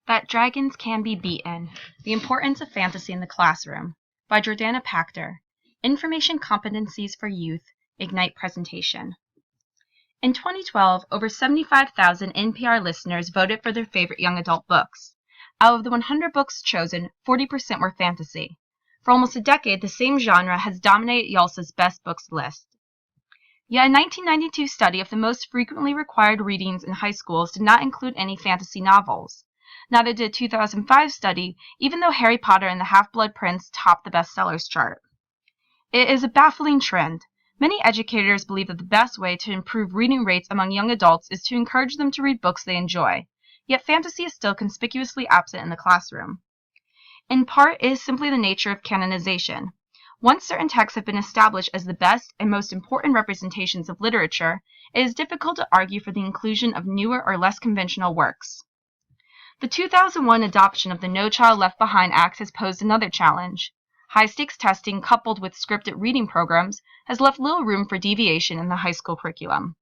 That Dragons Can Be Beaten, The Importance of Fantasy in the Classroom, by Jordana Pachter, Information Competencies for Youth, Ignite presentation. In 2012, over 75,000 NPR listeners voted for their favorite young adult books. Out of the 100 books chosen, 40% were fantasy. For almost a decade, the same genre has dominated YALSA's best books list. Yet a 1992 study of the most frequently required readings in high schools did not include any fantasy novels. Neither did a 2005 study, even though Harry Potter and the Half-Blood Prince topped the bestsellers chart. It is a baffling trend. Many educators believe that the best way to improve reading rates among young adults is to encourage them to read books they enjoy, yet fantasy is still conspicuously absent in the classroom. In part, it is simply the nature of canonization. Once certain texts have been established as the best and most important representations of literature, it is difficult to argue for the inclusion of newer or less conventional works. The 2001 adoption of the No Child Left Behind Act has posed another challenge. High-stakes testing coupled with scripted reading programs has left little room for deviation in the high school curriculum.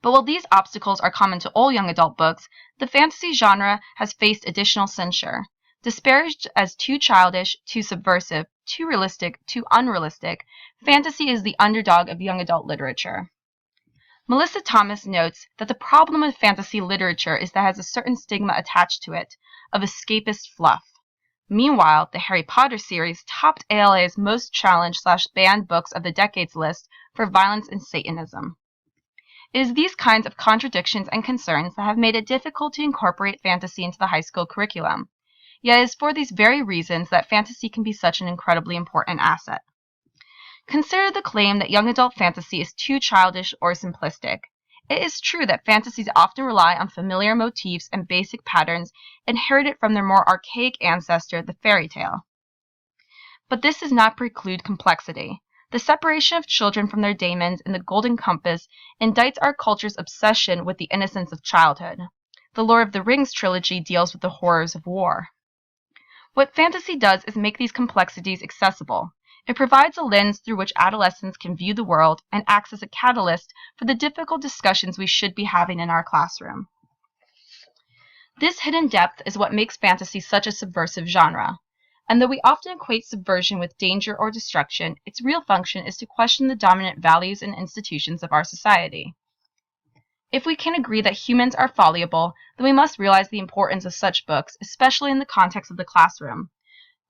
But while these obstacles are common to all young adult books, the fantasy genre has faced additional censure. Disparaged as too childish, too subversive, too realistic, too unrealistic, fantasy is the underdog of young adult literature. Melissa Thomas notes that the problem with fantasy literature is that it has a certain stigma attached to it, of escapist fluff. Meanwhile, the Harry Potter series topped ALA's most challenged/banned books of the decades list for violence and Satanism. It is these kinds of contradictions and concerns that have made it difficult to incorporate fantasy into the high school curriculum. Yet it is for these very reasons that fantasy can be such an incredibly important asset. Consider the claim that young adult fantasy is too childish or simplistic. It is true that fantasies often rely on familiar motifs and basic patterns inherited from their more archaic ancestor, the fairy tale. But this does not preclude complexity. The separation of children from their daemons in the Golden Compass indicts our culture's obsession with the innocence of childhood. The Lord of the Rings trilogy deals with the horrors of war. What fantasy does is make these complexities accessible. It provides a lens through which adolescents can view the world and acts as a catalyst for the difficult discussions we should be having in our classroom. This hidden depth is what makes fantasy such a subversive genre. And though we often equate subversion with danger or destruction, its real function is to question the dominant values and institutions of our society. If we can agree that humans are fallible, then we must realize the importance of such books, especially in the context of the classroom.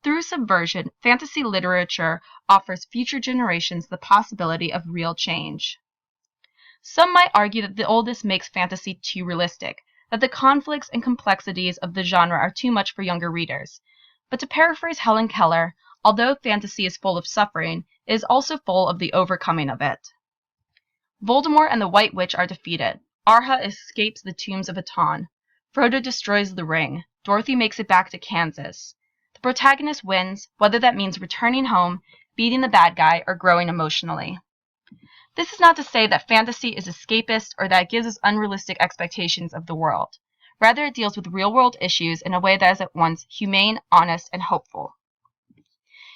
Through subversion, fantasy literature offers future generations the possibility of real change. Some might argue that all this makes fantasy too realistic, that the conflicts and complexities of the genre are too much for younger readers. But to paraphrase Helen Keller, although fantasy is full of suffering, it is also full of the overcoming of it. Voldemort and the White Witch are defeated. Arha escapes the tombs of Aton. Frodo destroys the ring. Dorothy makes it back to Kansas. The protagonist wins, whether that means returning home, beating the bad guy, or growing emotionally. This is not to say that fantasy is escapist or that it gives us unrealistic expectations of the world. Rather, it deals with real-world issues in a way that is at once humane, honest, and hopeful.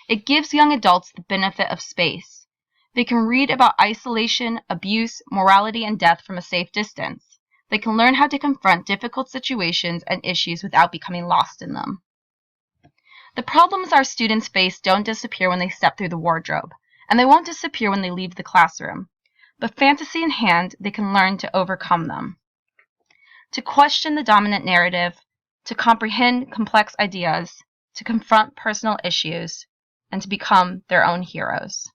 It gives young adults the benefit of space. They can read about isolation, abuse, morality, and death from a safe distance. They can learn how to confront difficult situations and issues without becoming lost in them. The problems our students face don't disappear when they step through the wardrobe, and they won't disappear when they leave the classroom. But fantasy in hand, they can learn to overcome them. To question the dominant narrative, to comprehend complex ideas, to confront personal issues, and to become their own heroes.